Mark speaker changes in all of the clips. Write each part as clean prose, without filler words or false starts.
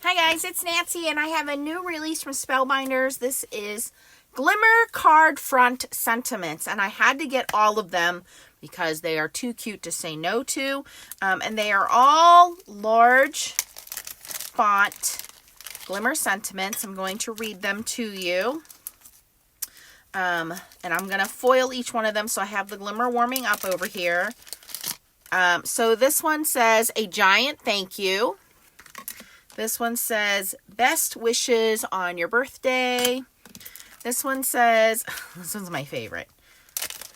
Speaker 1: Hi guys, it's Nancy and I have a new release from Spellbinders. This is Glimmer Card Front Sentiments, and I had to get all of them because they are too cute to say no to. And they are all large font Glimmer Sentiments. I'm going to read them to you. And I'm going to foil each one of them so I have the glimmer warming up over here. So this one says, a giant thank you. This one says, best wishes on your birthday. This one says, this one's my favorite.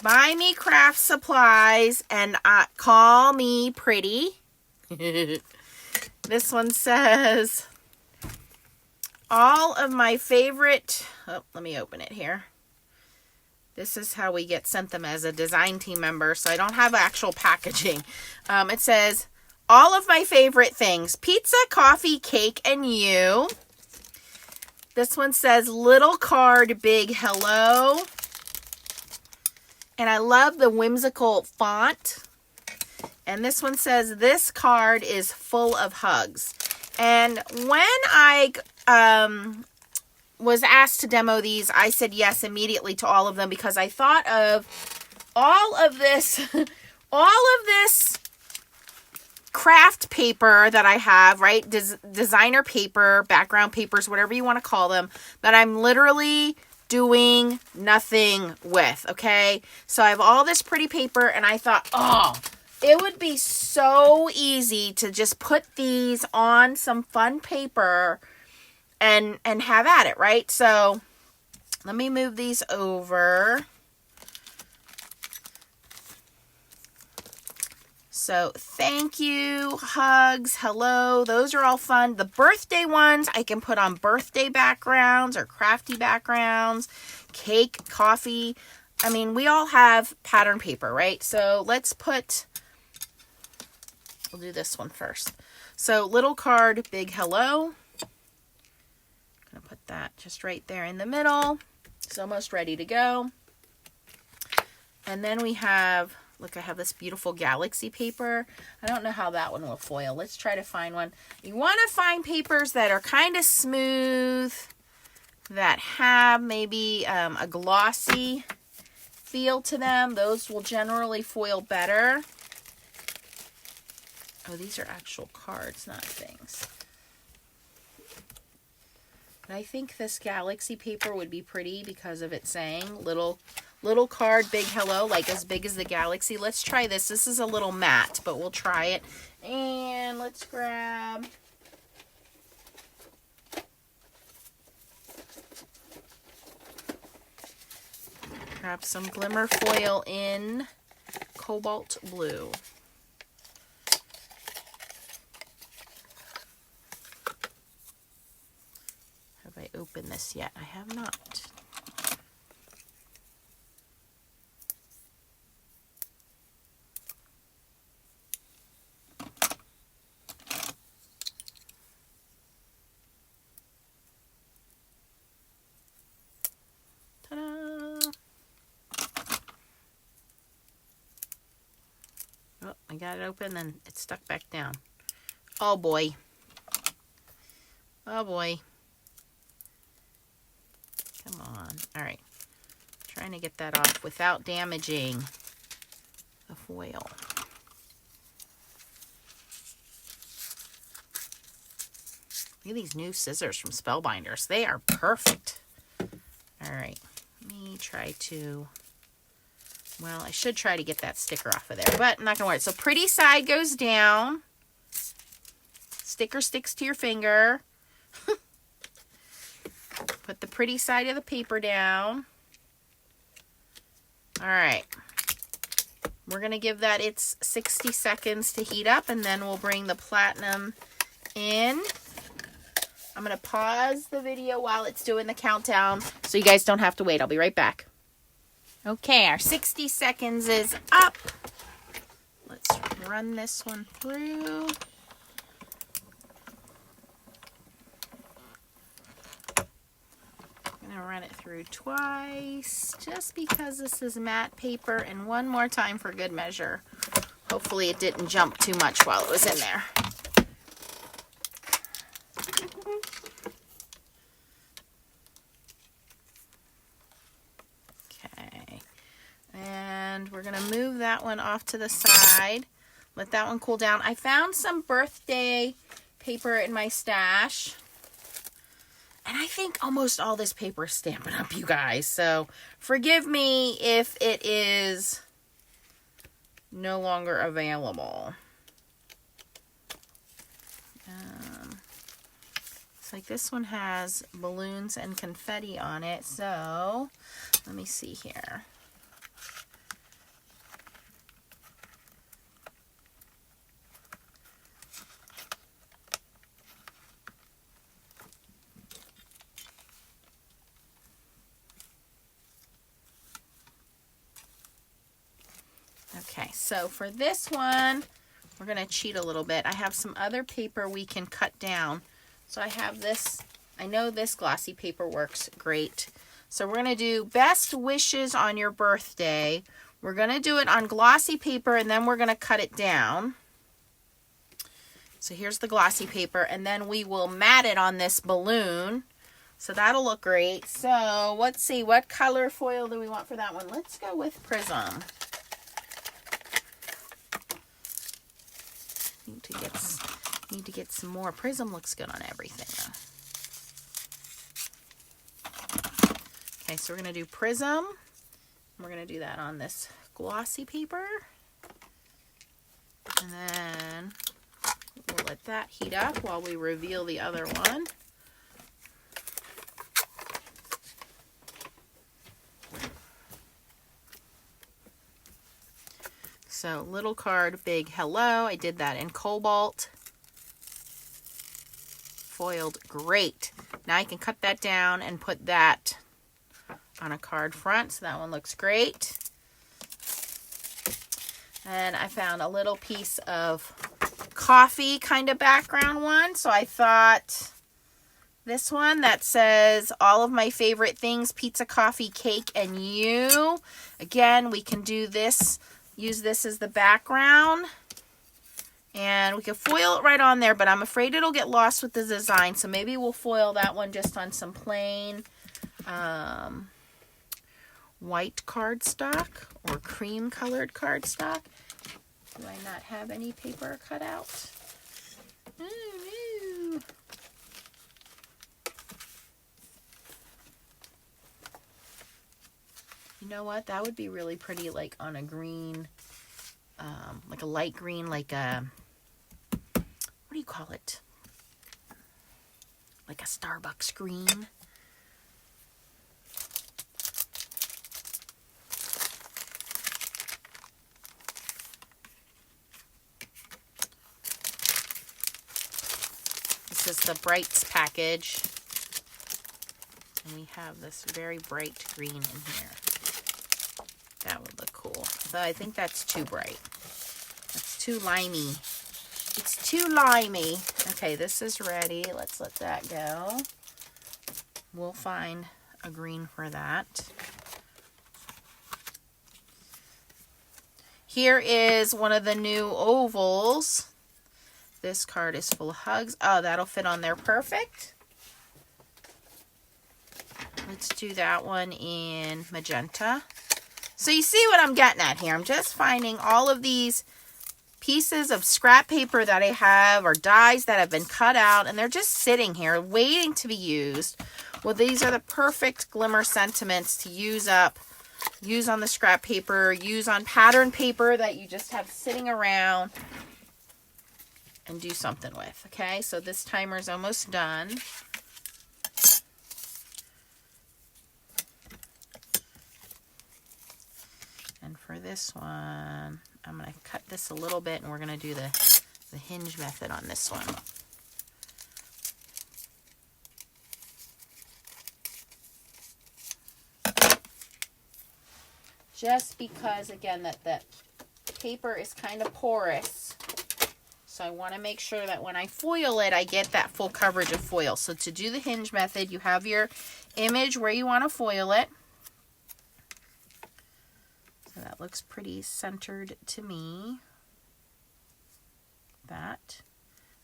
Speaker 1: Buy me craft supplies and call me pretty. This one says, all of my favorite, let me open it here. This is how we get sent them as a design team member, so I don't have actual packaging. It says, all of my favorite things, pizza, coffee, cake, and you. This one says, little card, big hello. And I love the whimsical font. And this one says, this card is full of hugs. And when I was asked to demo these, I said yes immediately to all of them because I thought of all of this craft paper that I have, right? Designer paper, background papers, whatever you want to call them, that I'm literally doing nothing with, okay? So I have all this pretty paper, and I thought, oh, it would be so easy to just put these on some fun paper and have at it, right? So let me move these over. So thank you, hugs, hello, those are all fun. The birthday ones I can put on birthday backgrounds or crafty backgrounds, cake, coffee. I mean, we all have pattern paper, right? So we'll do this one first. So little card, big hello. I'm going to put that just right there in the middle. It's almost ready to go. And then we have, look, I have this beautiful galaxy paper. I don't know how that one will foil. Let's try to find one. You want to find papers that are kind of smooth, that have maybe a glossy feel to them. Those will generally foil better. Oh, these are actual cards, not things. But I think this galaxy paper would be pretty because of it saying little card, big hello, like as big as the galaxy. Let's try this. This is a little matte, but we'll try it. And let's grab some glimmer foil in cobalt blue. Have I opened this yet? I have not. Oh, I got it open, then it's stuck back down. Oh boy. Oh boy. Come on. All right. Trying to get that off without damaging the foil. Look at these new scissors from Spellbinders. They are perfect. All right. Let me try to... Well, I should try to get that sticker off of there, but I'm not going to worry. So pretty side goes down. Sticker sticks to your finger. Put the pretty side of the paper down. All right. We're going to give that its 60 seconds to heat up, and then we'll bring the platinum in. I'm going to pause the video while it's doing the countdown so you guys don't have to wait. I'll be right back. Okay, our 60 seconds is up. Let's run this one through. I'm going to run it through twice just because this is matte paper, and one more time for good measure. Hopefully it didn't jump too much while it was in there. Okay. And we're going to move that one off to the side. Let that one cool down. I found some birthday paper in my stash. And I think almost all this paper is Stampin' Up, you guys. So forgive me if it is no longer available. It's like this one has balloons and confetti on it. So let me see here. Okay, so for this one, we're going to cheat a little bit. I have some other paper we can cut down. So I have this, I know this glossy paper works great. So we're going to do best wishes on your birthday. We're going to do it on glossy paper and then we're going to cut it down. So here's the glossy paper and then we will mat it on this balloon. So that'll look great. So let's see, what color foil do we want for that one? Let's go with Prism. Need to get some more. Prism looks good on everything though. Okay, so we're going to do Prism. We're going to do that on this glossy paper. And then we'll let that heat up while we reveal the other one. So little card, big hello. I did that in Cobalt. Foiled great. Now I can cut that down and put that on a card front. So that one looks great. And I found a little piece of coffee kind of background one. So I thought this one that says all of my favorite things, pizza, coffee, cake, and you. Again, we can do this. Use this as the background and we can foil it right on there, but I'm afraid it'll get lost with the design, so maybe we'll foil that one just on some plain white cardstock or cream colored cardstock. Do I not have any paper cut out? Oh, no. You know what? That would be really pretty, like on a green, like a light green, like a, what do you call it? Like a Starbucks green. This is the Brights package. And we have this very bright green in here. That would look cool. But I think that's too bright. That's too limey. It's too limey. Okay, this is ready. Let's let that go. We'll find a green for that. Here is one of the new ovals. This card is full of hugs. Oh, that'll fit on there perfect. Let's do that one in magenta. So you see what I'm getting at here. I'm just finding all of these pieces of scrap paper that I have or dies that have been cut out, and they're just sitting here waiting to be used. Well, these are the perfect glimmer sentiments to use up. Use on the scrap paper, use on pattern paper that you just have sitting around and do something with. Okay, so this timer is almost done. And for this one, I'm going to cut this a little bit and we're going to do the hinge method on this one. Just because, again, that the paper is kind of porous. So I want to make sure that when I foil it, I get that full coverage of foil. So to do the hinge method, you have your image where you want to foil it. So that looks pretty centered to me. That.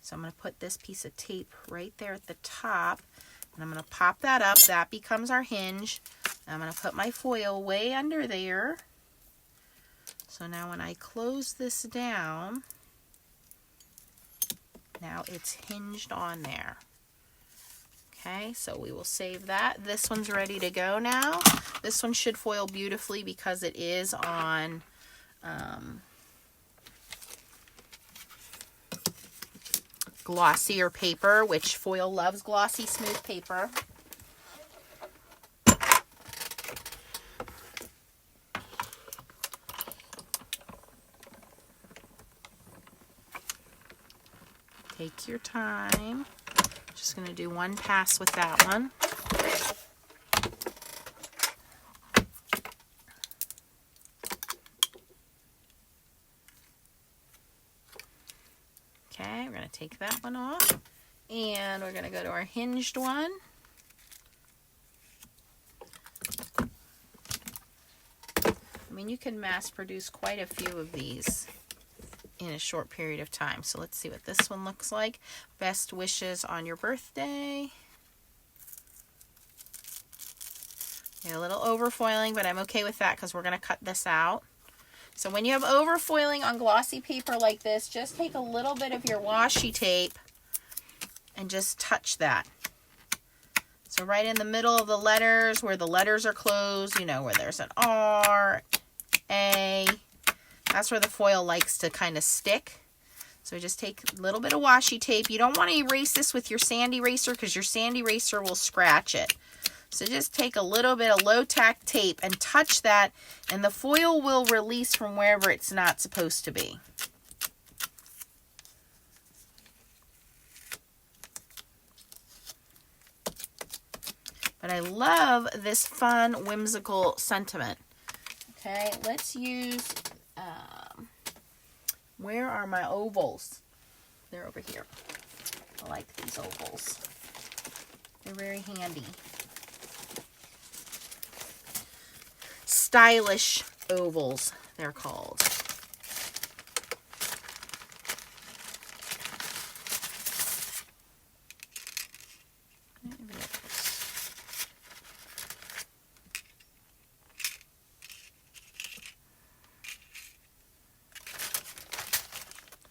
Speaker 1: So I'm going to put this piece of tape right there at the top, and I'm going to pop that up. That becomes our hinge. I'm going to put my foil way under there. So now when I close this down, now it's hinged on there. Okay, so we will save that. This one's ready to go now. This one should foil beautifully because it is on glossier paper, which foil loves glossy, smooth paper. Take your time. Just going to do one pass with that one. Okay, we're going to take that one off. And we're going to go to our hinged one. I mean, you can mass produce quite a few of these in a short period of time. So let's see what this one looks like. Best wishes on your birthday. A little overfoiling, but I'm okay with that because we're going to cut this out. So when you have overfoiling on glossy paper like this, just take a little bit of your washi tape and just touch that. So right in the middle of the letters, where the letters are closed, you know, where there's an R, A, that's where the foil likes to kind of stick. So just take a little bit of washi tape. You don't want to erase this with your sand eraser because your sand eraser will scratch it. So just take a little bit of low tack tape and touch that, and the foil will release from wherever it's not supposed to be. But I love this fun, whimsical sentiment. Okay, let's use, where are my ovals? They're over here. I like these ovals. They're very handy. Stylish ovals, they're called.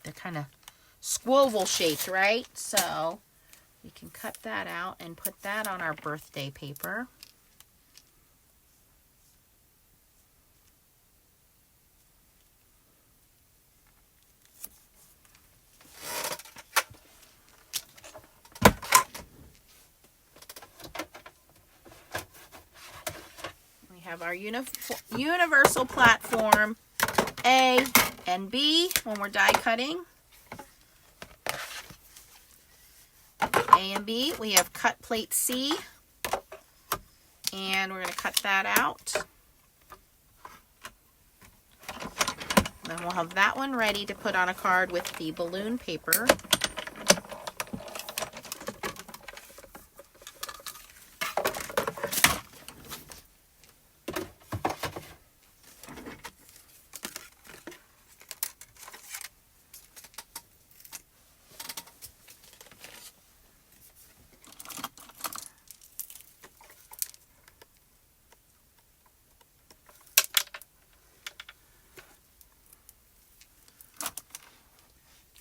Speaker 1: They're kind of squoval shaped, right? So we can cut that out and put that on our birthday paper. We have our universal platform A and B when we're die cutting. A and B, we have cut plate C, and we're going to cut that out. Then we'll have that one ready to put on a card with the balloon paper.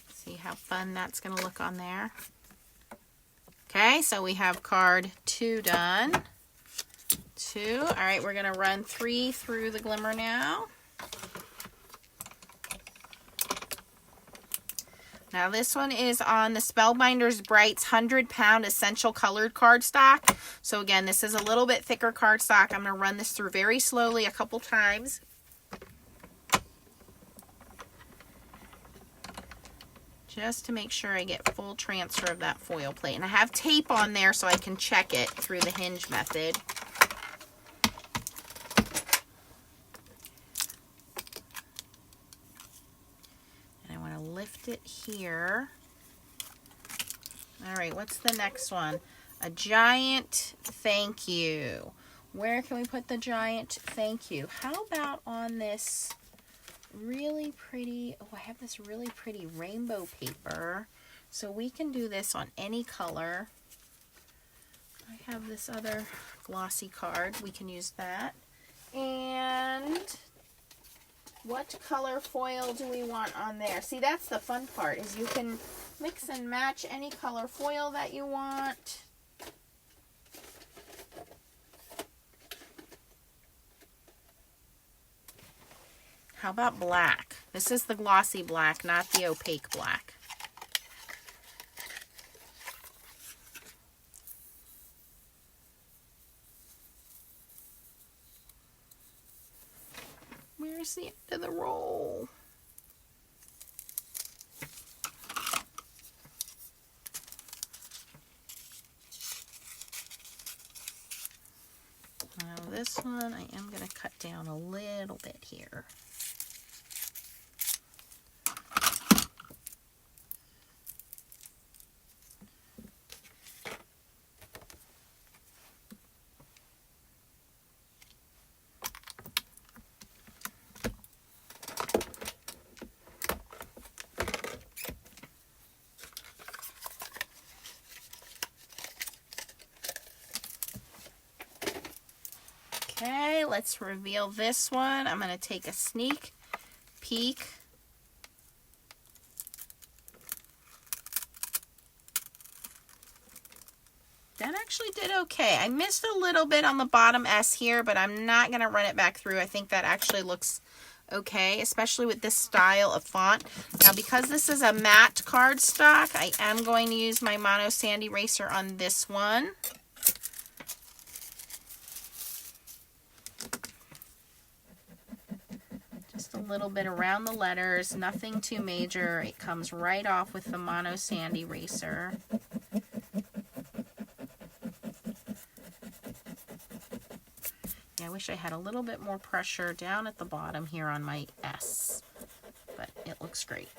Speaker 1: See how fun that's going to look on there. Okay, so we have card 2 done. 2. All right, we're going to run 3 through the glimmer now. Now this one is on the Spellbinders Brights 100-pound essential colored cardstock. So again, this is a little bit thicker cardstock. I'm going to run this through very slowly a couple times. Just to make sure I get full transfer of that foil plate. And I have tape on there so I can check it through the hinge method. And I want to lift it here. All right, what's the next one? A giant thank you. Where can we put the giant thank you? How about on this really pretty, oh, I have this really pretty rainbow paper. So we can do this on any color. I have this other glossy card. We can use that. And what color foil do we want on there? See, that's the fun part, is you can mix and match any color foil that you want. How about black? This is the glossy black, not the opaque black. Where's the end of the roll? Now this one I am going to cut down a little bit here. Okay, let's reveal this one. I'm going to take a sneak peek. That actually did okay. I missed a little bit on the bottom S here, but I'm not going to run it back through. I think that actually looks okay, especially with this style of font. Now, because this is a matte cardstock, I am going to use my Mono Sand Eraser on this one. Just a little bit around the letters, nothing too major. It comes right off with the Mono Sand Eraser. I wish I had a little bit more pressure down at the bottom here on my S, but it looks great.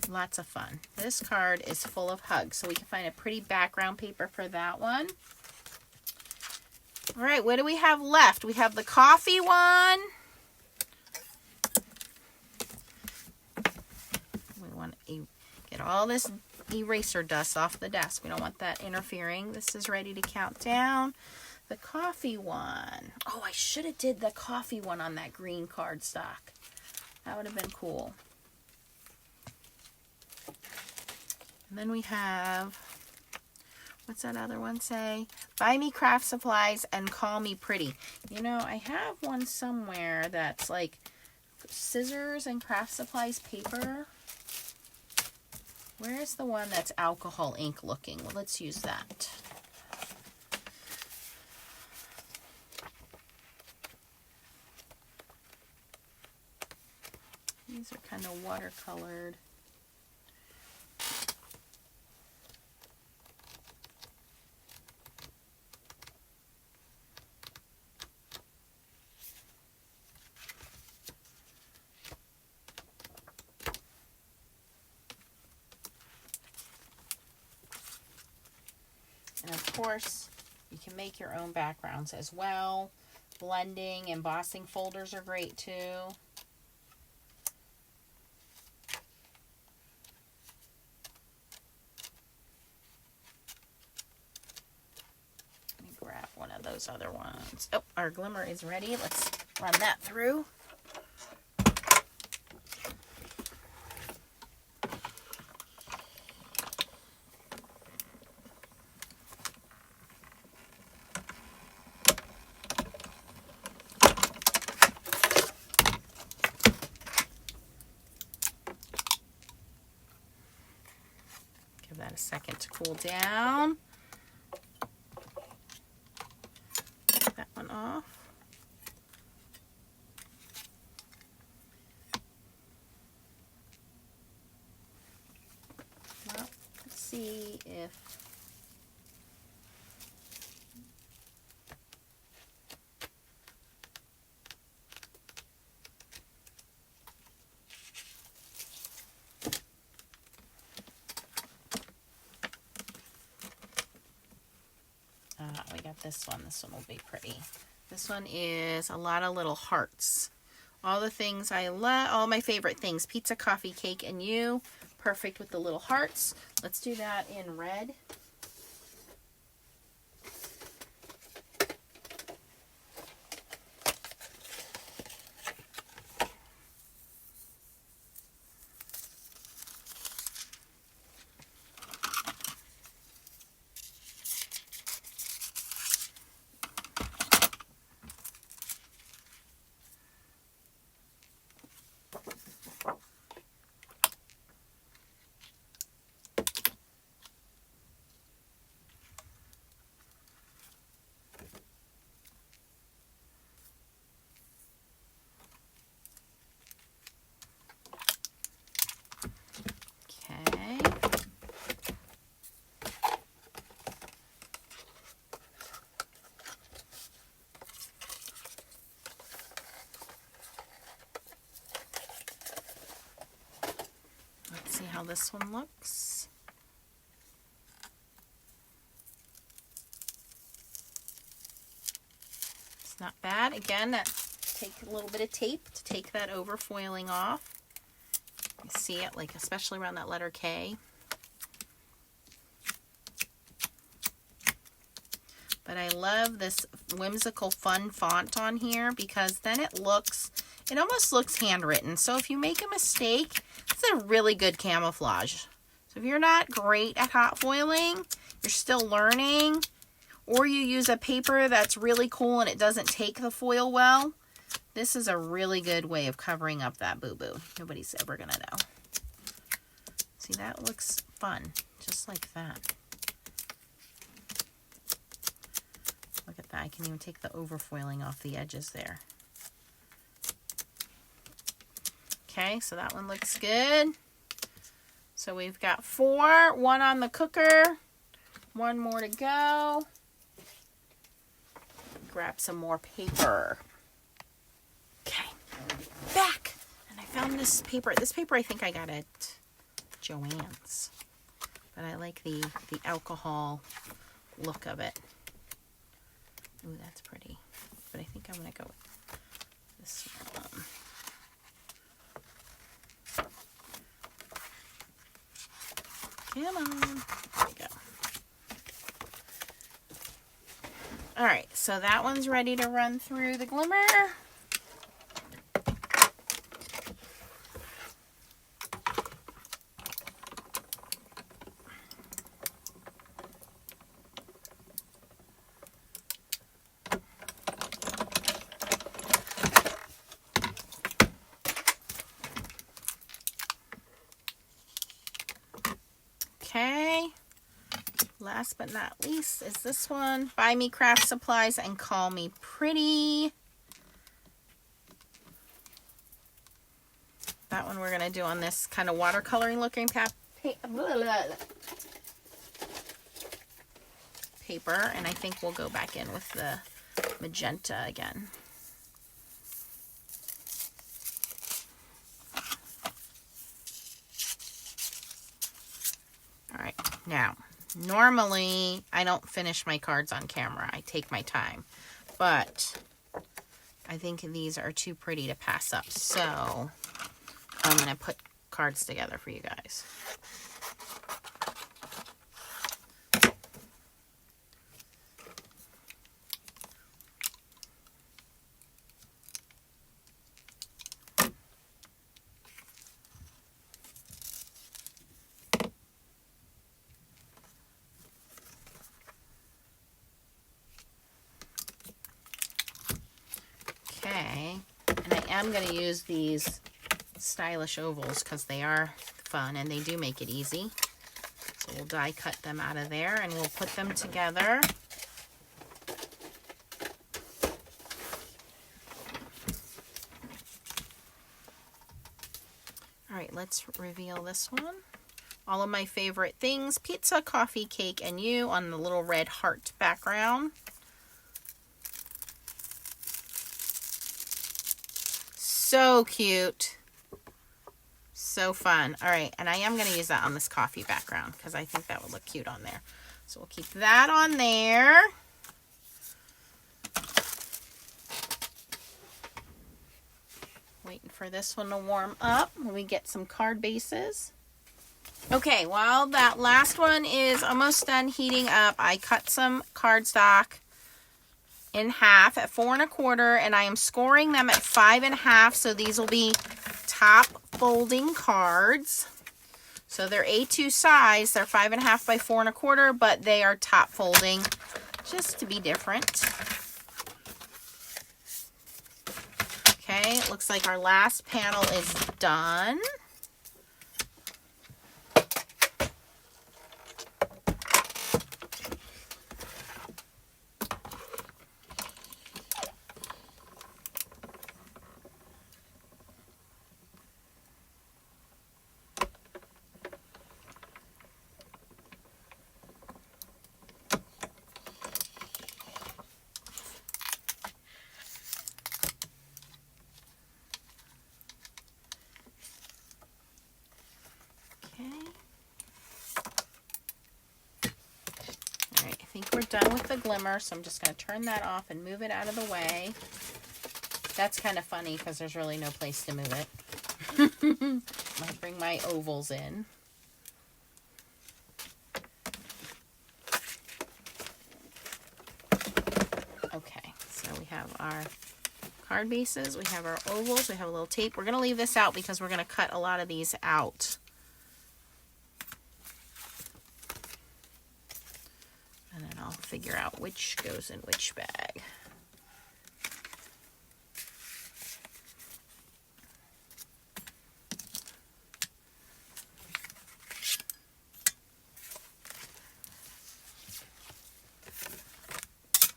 Speaker 1: Lots of fun. This card is full of hugs, so we can find a pretty background paper for that one. All right, what do we have left? We have the coffee one. We want to get all this eraser dust off the desk. We don't want that interfering. This is ready to count down. The coffee one. Oh, I should have did the coffee one on that green cardstock. That would have been cool. And then we have, what's that other one say? Buy me craft supplies and call me pretty. You know, I have one somewhere that's like scissors and craft supplies paper. Where's the one that's alcohol ink looking? Well, let's use that. These are kind of watercolored. And of course, you can make your own backgrounds as well. Blending, embossing folders are great too. Those other ones. Oh, our glimmer is ready. Let's run that through. Give that a second to cool down. Off. Well, let's see if we got this one. This one will be pretty. This one is a lot of little hearts. All the things I love, all my favorite things. Pizza, coffee, cake, and you. perfect with the little hearts. Let's do that in red. See how this one looks. It's not bad. Again, take a little bit of tape to take that overfoiling off. You see it, like especially around that letter K. But I love this whimsical fun font on here because then it almost looks handwritten. So if you make a mistake, it's a really good camouflage. So if you're not great at hot foiling, you're still learning, or you use a paper that's really cool and it doesn't take the foil well, this is a really good way of covering up that boo-boo. Nobody's ever gonna know. See, that looks fun, just like that. Look at that, I can even take the overfoiling off the edges there. Okay, so that one looks good. So we've got 4, 1 on the cooker, 1 more to go. Grab some more paper. Okay, back. And I found this paper. This paper I think I got at Joann's. But I like the alcohol look of it. Ooh, that's pretty. But I think I'm going to go with this one. Come on. There we go. Alright, so that one's ready to run through the glimmer. Okay, last but not least is this one. Buy me craft supplies and call me pretty. That one we're going to do on this kind of watercoloring looking paper. And I think we'll go back in with the magenta again. Alright, now, normally I don't finish my cards on camera. I take my time. But I think these are too pretty to pass up. So I'm going to put cards together for you guys. Okay, and I am going to use these stylish ovals because they are fun and they do make it easy. So we'll die cut them out of there and we'll put them together. Alright, let's reveal this one. All of my favorite things, pizza, coffee, cake, and you on the little red heart background. So cute. So fun. All right, and I am going to use that on this coffee background because I think that would look cute on there. So we'll keep that on there. Waiting for this one to warm up when we get some card bases. Okay, well, that last one is almost done heating up. I cut some cardstock in half at 4 1/4, and I am scoring them at 5 1/2, so these will be top folding cards. So they're A2 size, they're 5 1/2 by 4 1/4, but they are top folding, just to be different. Okay, it looks like our last panel is done. I think we're done with the glimmer, so I'm just going to turn that off and move it out of the way. That's kind of funny because there's really no place to move it. I'll bring my ovals in. Okay, so we have our card bases, we have our ovals, we have a little tape. We're going to leave this out because we're going to cut a lot of these out. And then I'll figure out which goes in which bag.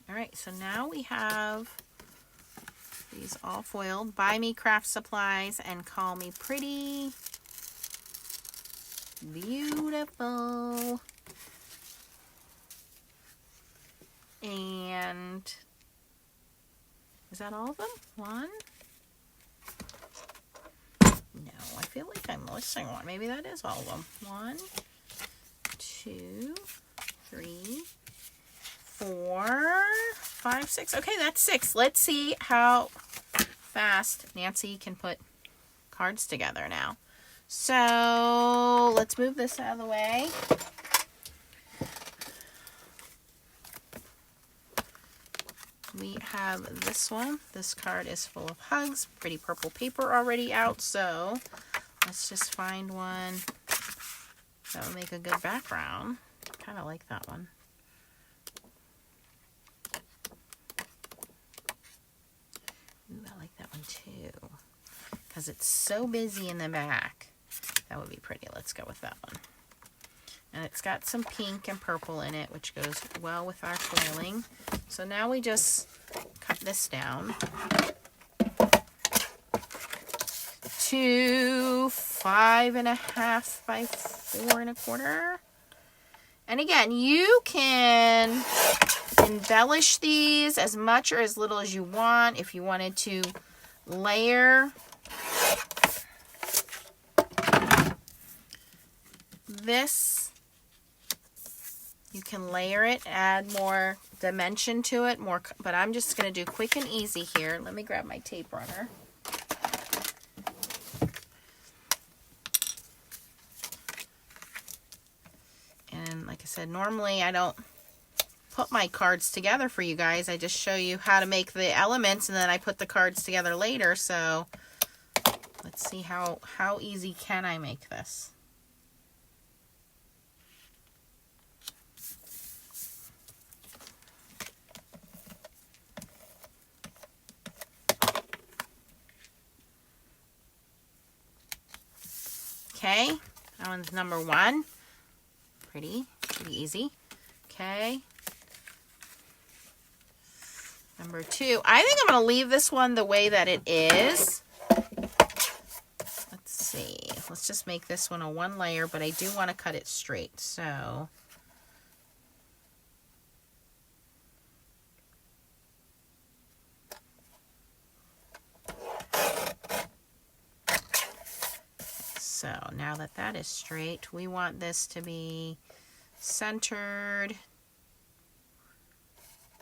Speaker 1: All right, so now we have these all foiled. Buy me craft supplies and call me pretty. Beautiful. And is that all of them? One? No, I feel like I'm missing one. Maybe that is all of them. 1, 2, 3, 4, 5, 6. Okay, that's 6. Let's see how fast Nancy can put cards together now. So let's move this out of the way. We have this one. This card is full of hugs. Pretty purple paper already out, so let's just find one that would make a good background. Kind of like that one. Ooh, I like that one too. Because it's so busy in the back. That would be pretty. Let's go with that one. And it's got some pink and purple in it, which goes well with our foiling. So now we just cut this down to 5 1/2 by 4 1/4. And again, you can embellish these as much or as little as you want. If you wanted to layer this, you can layer it, add more dimension to it, but I'm just going to do quick and easy here. Let me grab my tape runner. And like I said, normally I don't put my cards together for you guys. I just show you how to make the elements, and then I put the cards together later. So let's see how easy can I make this. Okay, that one's number 1. Pretty easy. Okay. Number 2. I think I'm going to leave this one the way that it is. Let's see. Let's just make this one a 1 layer, but I do want to cut it straight. So now that that is straight, we want this to be centered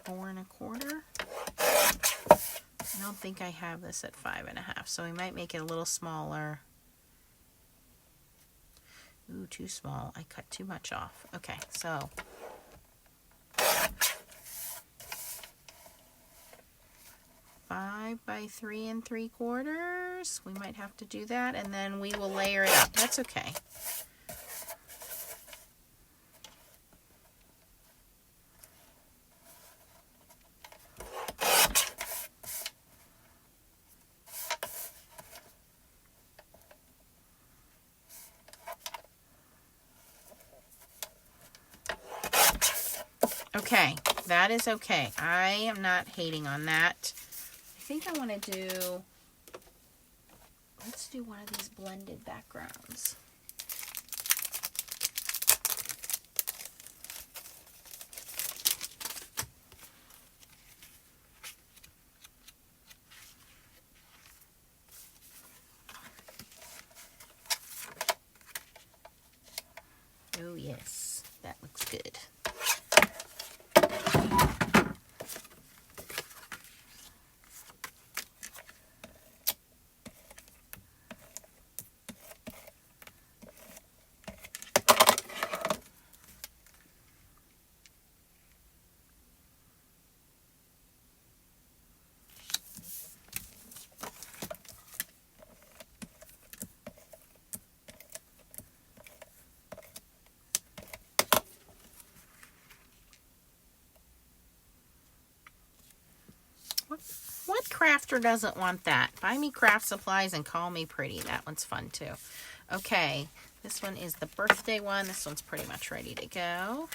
Speaker 1: 4 1/4. I don't think I have this at 5 1/2, so we might make it a little smaller. Ooh, too small. I cut too much off. Okay, so 5 by 3 3/4. We might have to do that, and then we will layer it up. That's okay. Okay, that is okay. I am not hating on that. I think I want to do, let's do one of these blended backgrounds. Oh yes, that looks good. What crafter doesn't want that? Buy me craft supplies and call me pretty. That one's fun too. Okay, this one is the birthday one. This one's pretty much ready to go.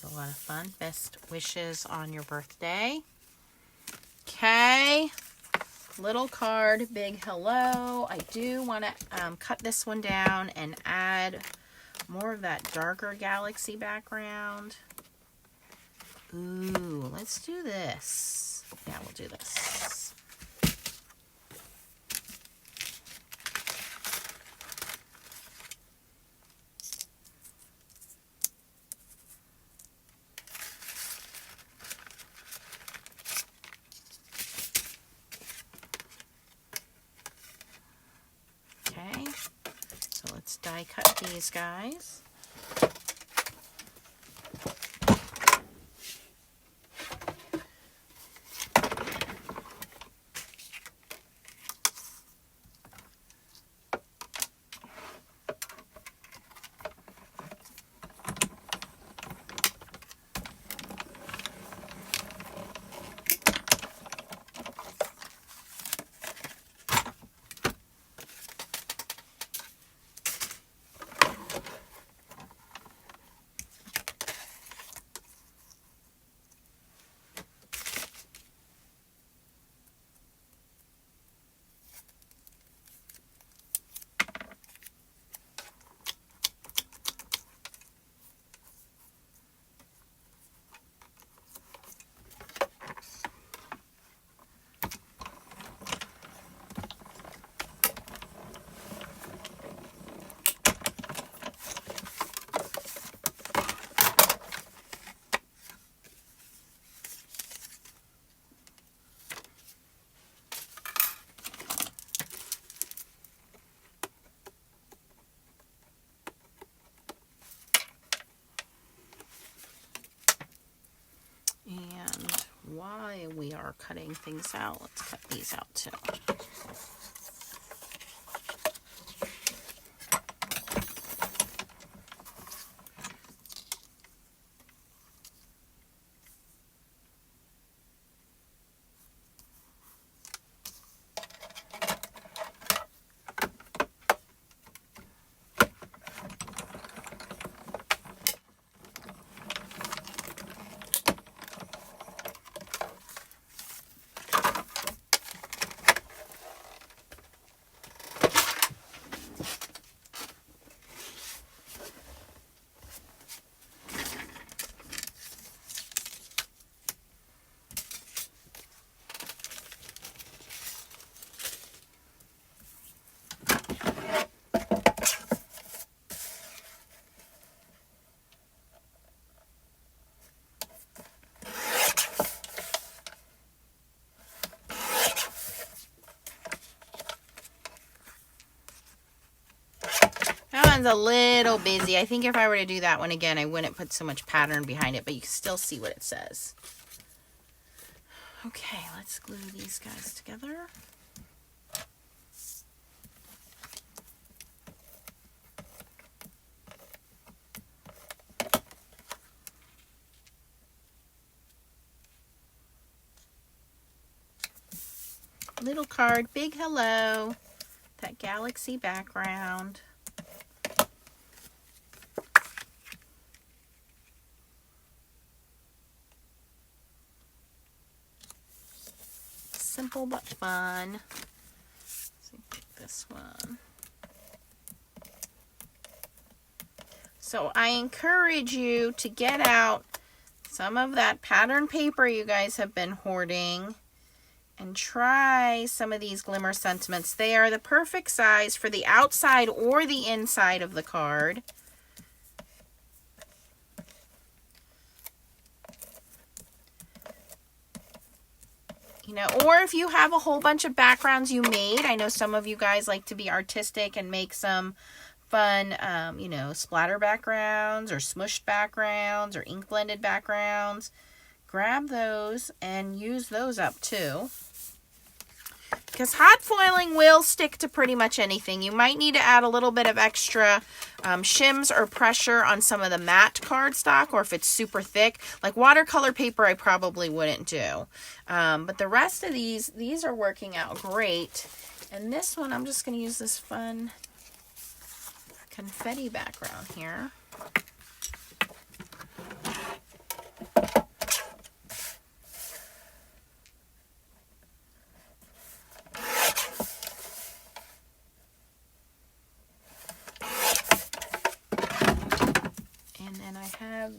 Speaker 1: A lot of fun. Best wishes on your birthday. Okay, little card, big hello. I do want to cut this one down and add more of that darker galaxy background. Ooh, let's do this. Yeah, we'll do this. Die cut these guys. While we are cutting things out, let's cut these out too. one's a little busy. I think if I were to do that one again, I wouldn't put so much pattern behind it, but you can still see what it says. Okay, let's glue these guys together. Little card, big hello, that galaxy background. Simple but fun. Let's pick this one. So I encourage you to get out some of that pattern paper you guys have been hoarding and try some of these Glimmer sentiments. They are the perfect size for the outside or the inside of the card. You know, or if you have a whole bunch of backgrounds you made. I know some of you guys like to be artistic and make some fun, you know, splatter backgrounds or smushed backgrounds or ink blended backgrounds. Grab those and use those up too. Because hot foiling will stick to pretty much anything. You might need to add a little bit of extra shims or pressure on some of the matte cardstock, or if it's super thick. Like watercolor paper, I probably wouldn't do. But the rest of these are working out great. And this one, I'm just going to use this fun confetti background here.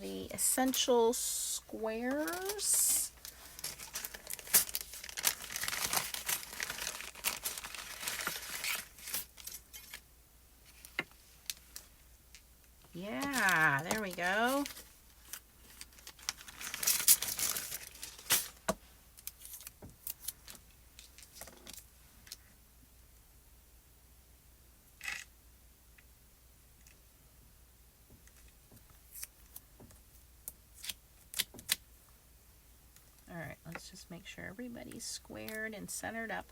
Speaker 1: The essential squares. Yeah, there we go. Just make sure everybody's squared and centered up.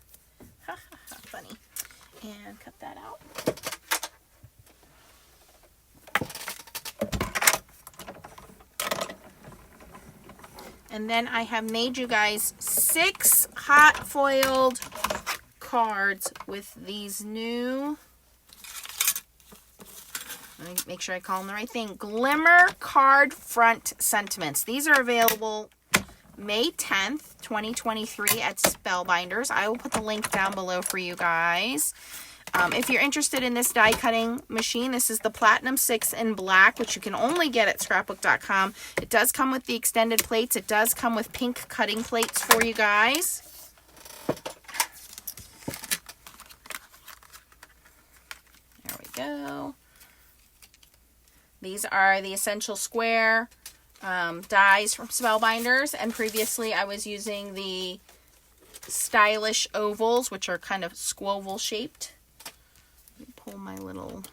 Speaker 1: Ha ha ha, funny. And cut that out. And then I have made you guys 6 hot foiled cards with these new, let me make sure I call them the right thing, Glimmer Card Front Sentiments. These are available May 10th, 2023 at Spellbinders. I will put the link down below for you guys. If you're interested in this die cutting machine, this is the Platinum 6 in black, which you can only get at scrapbook.com. It does come with the extended plates. It does come with pink cutting plates for you guys. There we go. These are the essential square dies from Spellbinders, and previously I was using the stylish ovals, which are kind of squoval shaped. Let me pull my little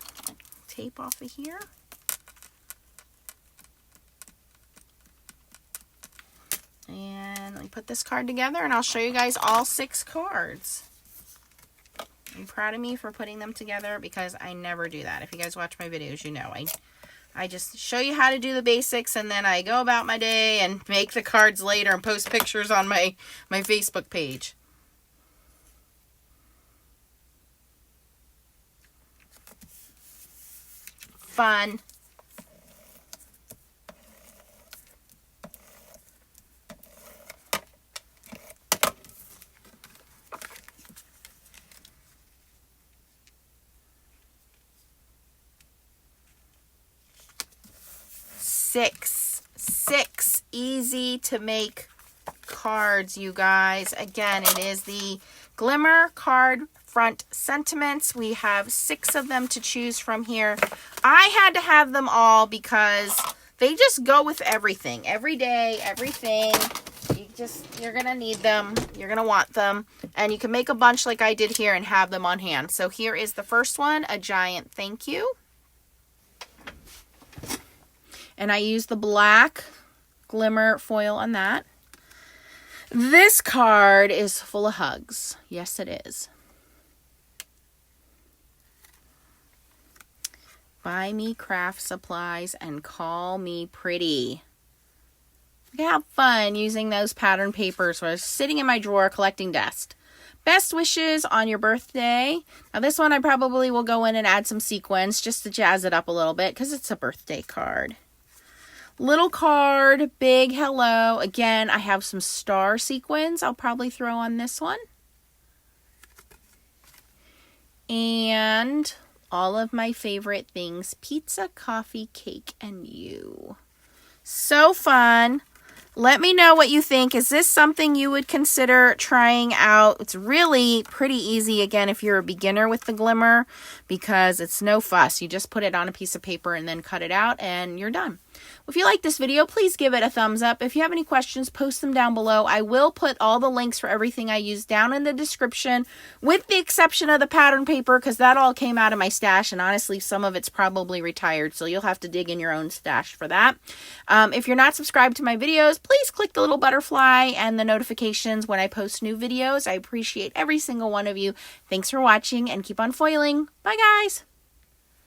Speaker 1: tape off of here. And let me put this card together and I'll show you guys all 6 cards. I'm proud of me for putting them together because I never do that. If you guys watch my videos, you know I just show you how to do the basics, and then I go about my day and make the cards later and post pictures on my Facebook page. Fun. Six easy to make cards, you guys. Again, it is the Glimmer Card Front Sentiments. We have 6 of them to choose from here. I had to have them all because they just go with everything. Every day, everything. You're going to need them. You're going to want them. And you can make a bunch like I did here and have them on hand. So here is the first one, a giant thank you. And I use the black glimmer foil on that. This card is full of hugs. Yes, it is. Buy me craft supplies and call me pretty. Have fun using those pattern papers when I was sitting in my drawer collecting dust. Best wishes on your birthday. Now this one I probably will go in and add some sequins just to jazz it up a little bit because it's a birthday card. Little card, big hello. Again, I have some star sequins I'll probably throw on this one. And all of my favorite things, pizza, coffee, cake, and you. So fun. Let me know what you think. Is this something you would consider trying out? It's really pretty easy, again, if you're a beginner with the glimmer, because it's no fuss. You just put it on a piece of paper and then cut it out and you're done. If you like this video, please give it a thumbs up. If you have any questions, post them down below. I will put all the links for everything I use down in the description, with the exception of the pattern paper, because that all came out of my stash, and honestly, some of it's probably retired, so you'll have to dig in your own stash for that. If you're not subscribed to my videos, please click the little butterfly and the notifications when I post new videos. I appreciate every single one of you. Thanks for watching, and keep on foiling. Bye, guys!